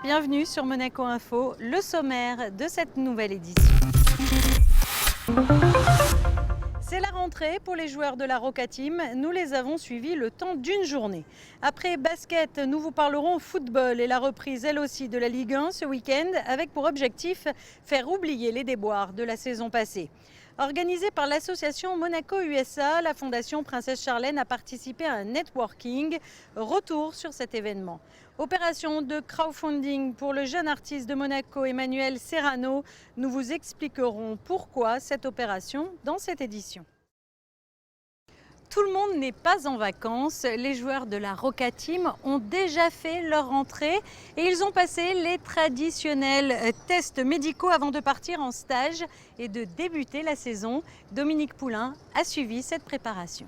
bienvenue sur Monaco Info, le sommaire de cette nouvelle édition. C'est la rentrée pour les joueurs de la Roca Team. Nous les avons suivis le temps d'une journée. Après basket, nous vous parlerons football et la reprise elle aussi de la Ligue 1 ce week-end avec pour objectif faire oublier les déboires de la saison passée. Organisée par l'association Monaco USA, la Fondation Princesse Charlène a participé à un networking. Retour sur cet événement. Opération de crowdfunding pour le jeune artiste de Monaco, Emmanuel Serrano. Nous vous expliquerons pourquoi cette opération dans cette édition. Tout le monde n'est pas en vacances. Les joueurs de la Roca Team ont déjà fait leur rentrée et ils ont passé les traditionnels tests médicaux avant de partir en stage et de débuter la saison. Dominique Poulain a suivi cette préparation.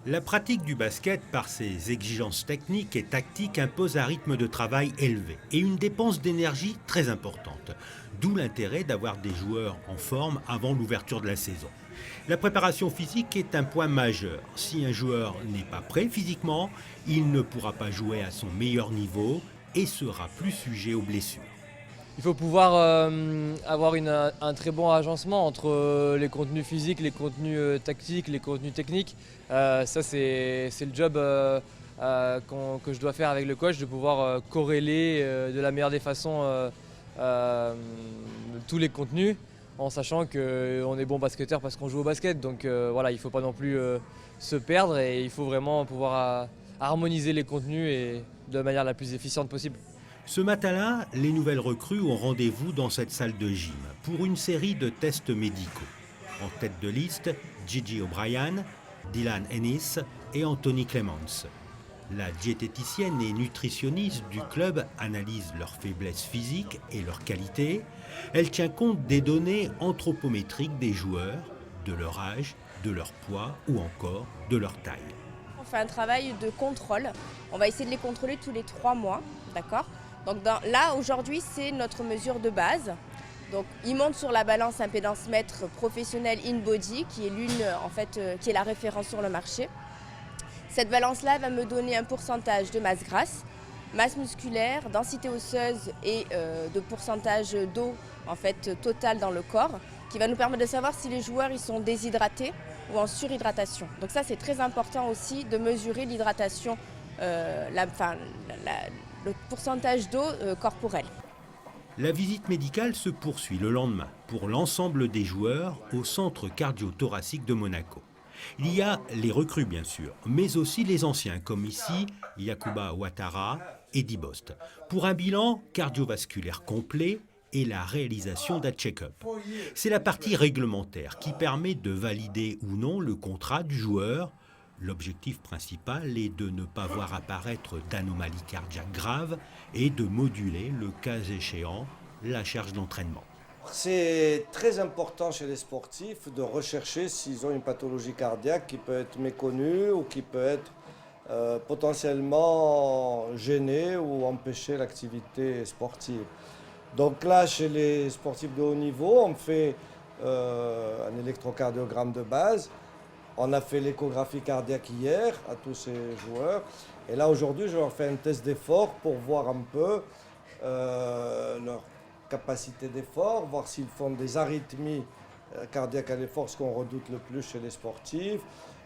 La pratique du basket, par ses exigences techniques et tactiques, impose un rythme de travail élevé et une dépense d'énergie très importante. D'où l'intérêt d'avoir des joueurs en forme avant l'ouverture de la saison. La préparation physique est un point majeur. Si un joueur n'est pas prêt physiquement, il ne pourra pas jouer à son meilleur niveau et sera plus sujet aux blessures. Il faut pouvoir avoir un très bon agencement entre les contenus physiques, les contenus tactiques, les contenus techniques. Ça, c'est le job que je dois faire avec le coach, de pouvoir corréler de la meilleure des façons tous les contenus, en sachant qu'on est bon basketteur parce qu'on joue au basket. Donc voilà, il ne faut pas non plus se perdre et il faut vraiment pouvoir harmoniser les contenus et de la manière la plus efficiente possible. Ce matin-là, les nouvelles recrues ont rendez-vous dans cette salle de gym pour une série de tests médicaux. En tête de liste, Gigi O'Brien, Dylan Ennis et Anthony Clements. La diététicienne et nutritionniste du club analyse leurs faiblesses physiques et leurs qualités. Elle tient compte des données anthropométriques des joueurs, de leur âge, de leur poids ou encore de leur taille. On fait un travail de contrôle. On va essayer de les contrôler tous les 3 mois, d'accord ? Donc là, aujourd'hui, c'est notre mesure de base. Donc, ils montent sur la balance impédance mètre professionnelle InBody, qui est qui est la référence sur le marché. Cette balance-là va me donner un pourcentage de masse grasse, masse musculaire, densité osseuse et de pourcentage d'eau total dans le corps, qui va nous permettre de savoir si les joueurs ils sont déshydratés ou en surhydratation. Donc ça, c'est très important aussi de mesurer l'hydratation, le pourcentage d'eau corporelle. La visite médicale se poursuit le lendemain pour l'ensemble des joueurs au centre cardio-thoracique de Monaco. Il y a les recrues bien sûr, mais aussi les anciens comme ici Yacouba Ouattara et Eddie Bost, pour un bilan cardiovasculaire complet et la réalisation d'un check-up. C'est la partie réglementaire qui permet de valider ou non le contrat du joueur. L'objectif principal est de ne pas voir apparaître d'anomalies cardiaques graves et de moduler, le cas échéant, la charge d'entraînement. C'est très important chez les sportifs de rechercher s'ils ont une pathologie cardiaque qui peut être méconnue ou qui peut être potentiellement gêner ou empêcher l'activité sportive. Donc là, chez les sportifs de haut niveau, on fait un électrocardiogramme de base. On a fait l'échographie cardiaque hier à tous ces joueurs. Et là, aujourd'hui, je leur fais un test d'effort pour voir un peu leur capacité d'effort, voir s'ils font des arythmies cardiaques à l'effort, ce qu'on redoute le plus chez les sportifs,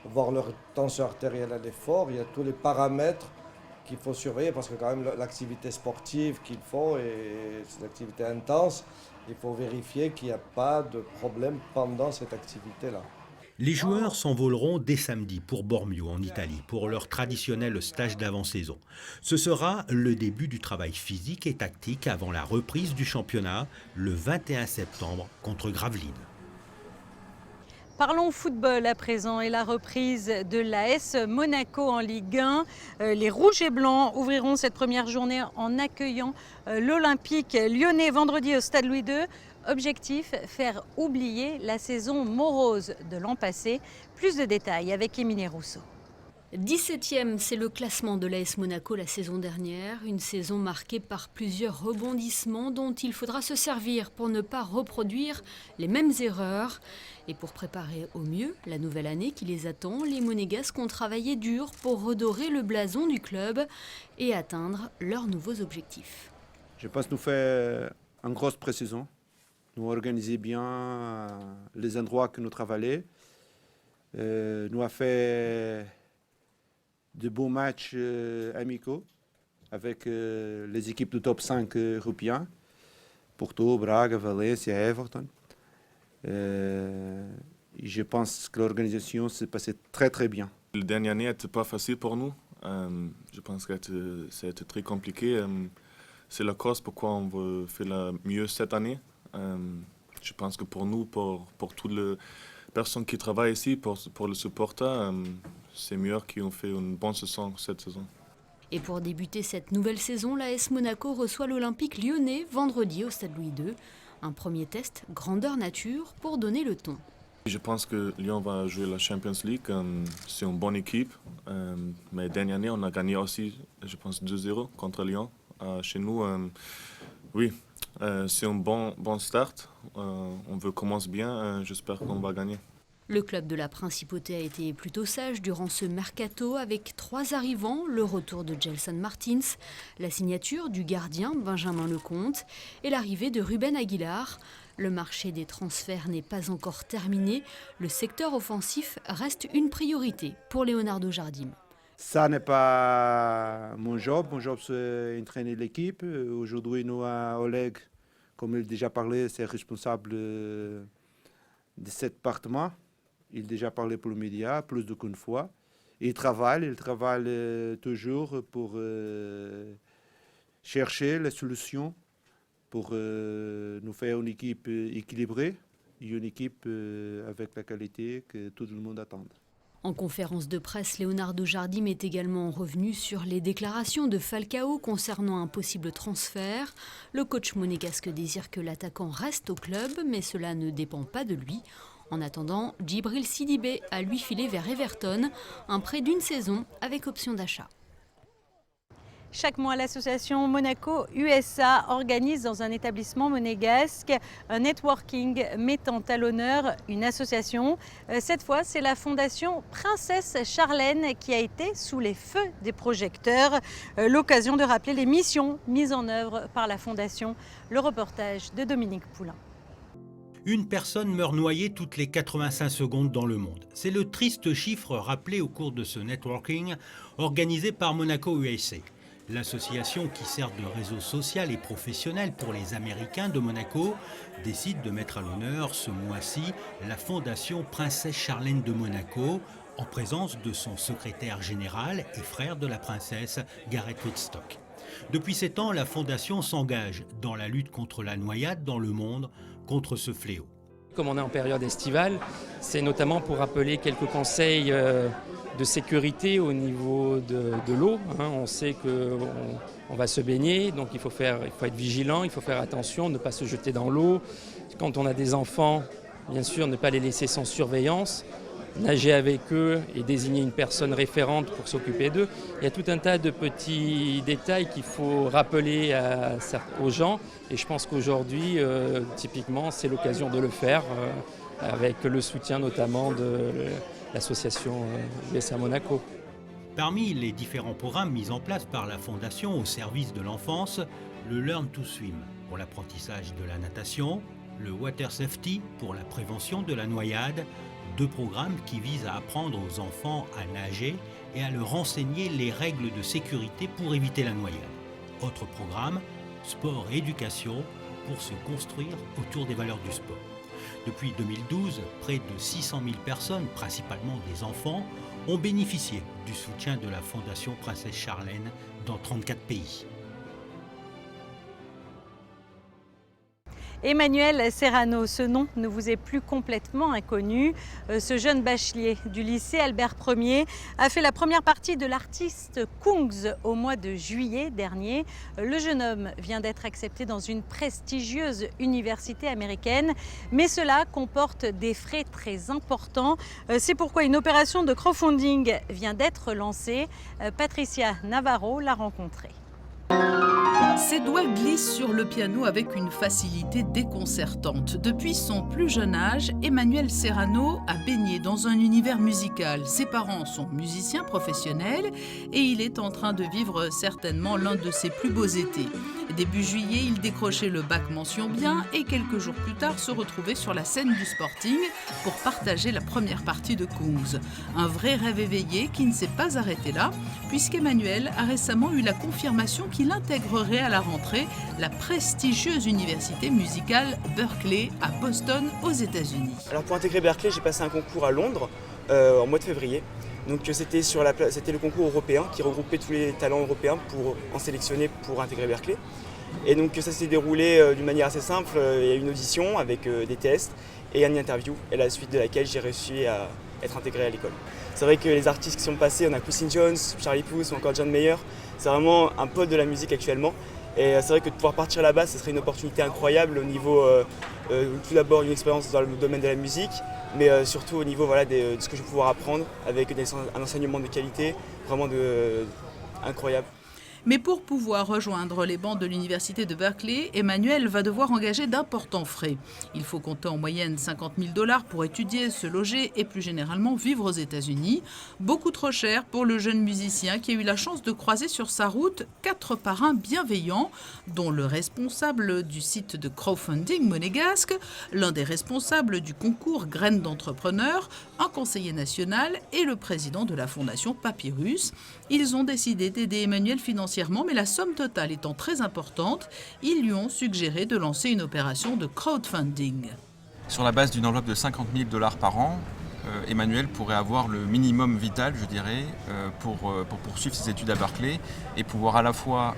voir leur tension artérielle à l'effort. Il y a tous les paramètres qu'il faut surveiller parce que quand même l'activité sportive qu'ils font, et c'est une activité intense, il faut vérifier qu'il n'y a pas de problème pendant cette activité-là. Les joueurs s'envoleront dès samedi pour Bormio en Italie pour leur traditionnel stage d'avant-saison. Ce sera le début du travail physique et tactique avant la reprise du championnat le 21 septembre contre Gravelines. Parlons football à présent et la reprise de l'AS Monaco en Ligue 1. Les Rouges et Blancs ouvriront cette première journée en accueillant l'Olympique lyonnais vendredi au Stade Louis II. Objectif, faire oublier la saison morose de l'an passé. Plus de détails avec Émilie Rousseau. 17e, c'est le classement de l'AS Monaco la saison dernière. Une saison marquée par plusieurs rebondissements dont il faudra se servir pour ne pas reproduire les mêmes erreurs. Et pour préparer au mieux la nouvelle année qui les attend, les Monégasques ont travaillé dur pour redorer le blason du club et atteindre leurs nouveaux objectifs. Je pense que nous faisons une grosse pré-saison. Nous organisons bien les endroits que nous travaillons. Nous avons fait de beaux matchs amicaux avec les équipes du top 5 européens. Porto, Braga, Valência, Everton. Et je pense que l'organisation s'est passée très très bien. La dernière année n'était pas facile pour nous. Je pense que ça a été très compliqué. C'est la cause pourquoi on veut faire le mieux cette année. Je pense que pour nous, pour toutes les personnes qui travaillent ici, pour les supporters, c'est mieux qu'ils ont fait une bonne saison cette saison. Et pour débuter cette nouvelle saison, l'AS Monaco reçoit l'Olympique lyonnais vendredi au Stade Louis II. Un premier test grandeur nature pour donner le ton. Je pense que Lyon va jouer la Champions League. C'est une bonne équipe. Mais dernière année, on a gagné aussi, je pense, 2-0 contre Lyon. Chez nous, oui, c'est un bon start. On veut commencer bien. J'espère qu'on va gagner. Le club de la Principauté a été plutôt sage durant ce mercato avec 3 arrivants, le retour de Gelson Martins, la signature du gardien Benjamin Lecomte et l'arrivée de Ruben Aguilar. Le marché des transferts n'est pas encore terminé. Le secteur offensif reste une priorité pour Leonardo Jardim. Ça n'est pas mon job. Mon job, c'est entraîner l'équipe. Aujourd'hui, nous avons Oleg, comme il a déjà parlé, c'est responsable de cet département. Il a déjà parlé pour le média plus qu'une fois. Il travaille toujours pour chercher les solutions pour nous faire une équipe équilibrée et une équipe avec la qualité que tout le monde attend. En conférence de presse, Leonardo Jardim est également revenu sur les déclarations de Falcao concernant un possible transfert. Le coach monégasque désire que l'attaquant reste au club, mais cela ne dépend pas de lui. En attendant, Djibril Sidibé a lui filé vers Everton, un prêt d'1 saison avec option d'achat. Chaque mois, l'association Monaco USA organise dans un établissement monégasque un networking mettant à l'honneur une association. Cette fois, c'est la fondation Princesse Charlène qui a été sous les feux des projecteurs. L'occasion de rappeler les missions mises en œuvre par la fondation. Le reportage de Dominique Poulain. Une personne meurt noyée toutes les 85 secondes dans le monde. C'est le triste chiffre rappelé au cours de ce networking organisé par Monaco USA. L'association qui sert de réseau social et professionnel pour les Américains de Monaco décide de mettre à l'honneur ce mois-ci la fondation Princesse Charlène de Monaco en présence de son secrétaire général et frère de la princesse, Gareth Wittstock. Depuis 7 ans, la fondation s'engage dans la lutte contre la noyade dans le monde, contre ce fléau. Comme on est en période estivale, c'est notamment pour rappeler quelques conseils de sécurité au niveau de l'eau. On sait qu'on va se baigner, donc il faut être vigilant, il faut faire attention, ne pas se jeter dans l'eau. Quand on a des enfants, bien sûr, ne pas les laisser sans surveillance, nager avec eux et désigner une personne référente pour s'occuper d'eux. Il y a tout un tas de petits détails qu'il faut rappeler aux gens et je pense qu'aujourd'hui, typiquement, c'est l'occasion de le faire avec le soutien notamment de l'association USA Monaco. Parmi les différents programmes mis en place par la Fondation au service de l'enfance, le Learn to Swim pour l'apprentissage de la natation, le Water Safety pour la prévention de la noyade, 2 programmes qui visent à apprendre aux enfants à nager et à leur enseigner les règles de sécurité pour éviter la noyade. Autre programme, Sport et Éducation pour se construire autour des valeurs du sport. Depuis 2012, près de 600 000 personnes, principalement des enfants, ont bénéficié du soutien de la Fondation Princesse Charlène dans 34 pays. Emmanuel Serrano, ce nom ne vous est plus complètement inconnu. Ce jeune bachelier du lycée Albert Ier a fait la première partie de l'artiste Kungs au mois de juillet dernier. Le jeune homme vient d'être accepté dans une prestigieuse université américaine, mais cela comporte des frais très importants. C'est pourquoi une opération de crowdfunding vient d'être lancée. Patricia Navarro l'a rencontré. Ses doigts glissent sur le piano avec une facilité déconcertante. Depuis son plus jeune âge, Emmanuel Serrano a baigné dans un univers musical. Ses parents sont musiciens professionnels et il est en train de vivre certainement l'un de ses plus beaux étés. Début juillet, il décrochait le bac mention bien et quelques jours plus tard se retrouvait sur la scène du Sporting pour partager la première partie de Kungs. Un vrai rêve éveillé qui ne s'est pas arrêté là, puisqu'Emmanuel a récemment eu la confirmation qu'il intégrerait à la rentrée la prestigieuse université musicale Berklee à Boston aux États-Unis. Alors pour intégrer Berklee, j'ai passé un concours à Londres en mois de février. Donc c'était le concours européen qui regroupait tous les talents européens pour en sélectionner pour intégrer Berklee. Et donc ça s'est déroulé d'une manière assez simple. Il y a eu une audition avec des tests et une interview, et à la suite de laquelle j'ai réussi à être intégré à l'école. C'est vrai que les artistes qui sont passés, on a Quincy Jones, Charlie Puth ou encore John Mayer. C'est vraiment un pote de la musique actuellement. Et c'est vrai que de pouvoir partir là-bas, ce serait une opportunité incroyable au niveau, tout d'abord une expérience dans le domaine de la musique, mais surtout au niveau de ce que je vais pouvoir apprendre avec un enseignement de qualité vraiment incroyable. Mais pour pouvoir rejoindre les bancs de l'université de Berklee, Emmanuel va devoir engager d'importants frais. Il faut compter en moyenne $50 000 pour étudier, se loger et plus généralement vivre aux États-Unis. Beaucoup trop cher pour le jeune musicien qui a eu la chance de croiser sur sa route 4 parrains bienveillants, dont le responsable du site de crowdfunding monégasque, l'un des responsables du concours Graines d'entrepreneurs, un conseiller national et le président de la fondation Papyrus. Ils ont décidé d'aider Emmanuel financièrement, mais la somme totale étant très importante, ils lui ont suggéré de lancer une opération de crowdfunding. Sur la base d'une enveloppe de $50 000 par an, Emmanuel pourrait avoir le minimum vital, je dirais, pour poursuivre ses études à Berklee et pouvoir à la fois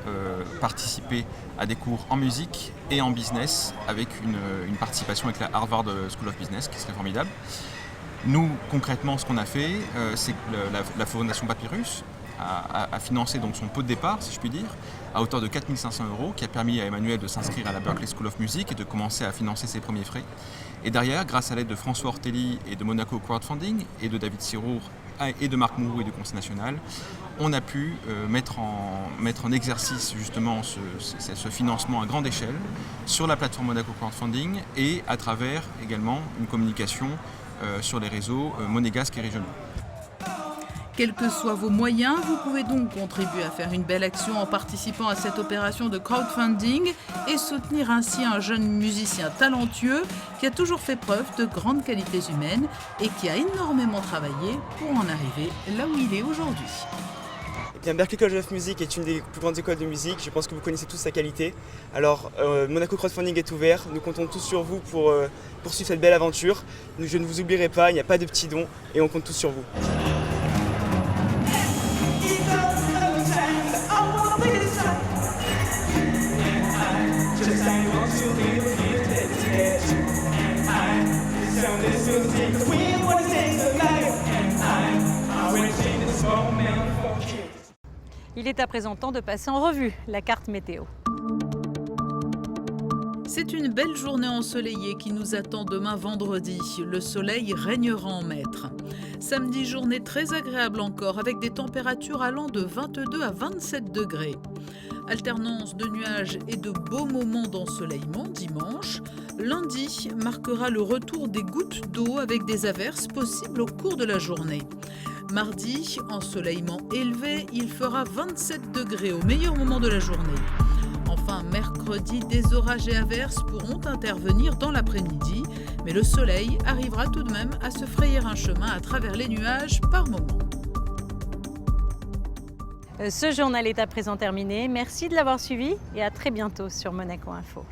participer à des cours en musique et en business avec une participation avec la Harvard School of Business qui serait formidable. Nous, concrètement, ce qu'on a fait, c'est que la fondation Papyrus a financé donc son pot de départ, si je puis dire, à hauteur de 4 500 €, qui a permis à Emmanuel de s'inscrire à la Berklee School of Music et de commencer à financer ses premiers frais. Et derrière, grâce à l'aide de François Ortelli et de Monaco Crowdfunding, et de David Sirour, et de Marc Mourou et du Conseil national, on a pu mettre en exercice justement ce financement à grande échelle sur la plateforme Monaco Crowdfunding et à travers également une communication sur les réseaux monégasques et régionaux. Quels que soient vos moyens, vous pouvez donc contribuer à faire une belle action en participant à cette opération de crowdfunding et soutenir ainsi un jeune musicien talentueux qui a toujours fait preuve de grandes qualités humaines et qui a énormément travaillé pour en arriver là où il est aujourd'hui. Berklee College of Music est une des plus grandes écoles de musique, je pense que vous connaissez tous sa qualité. Alors Monaco Crowdfunding est ouvert, nous comptons tous sur vous pour poursuivre cette belle aventure. Je ne vous oublierai pas, il n'y a pas de petits dons et on compte tous sur vous. Il est à présent temps de passer en revue la carte météo. C'est une belle journée ensoleillée qui nous attend demain vendredi. Le soleil régnera en maître. Samedi, journée très agréable encore avec des températures allant de 22 à 27 degrés. Alternance de nuages et de beaux moments d'ensoleillement dimanche. Lundi marquera le retour des gouttes d'eau avec des averses possibles au cours de la journée. Mardi, ensoleillement élevé, il fera 27 degrés au meilleur moment de la journée. Enfin, mercredi, des orages et averses pourront intervenir dans l'après-midi, mais le soleil arrivera tout de même à se frayer un chemin à travers les nuages par moments. Ce journal est à présent terminé. Merci de l'avoir suivi et à très bientôt sur Monaco Info.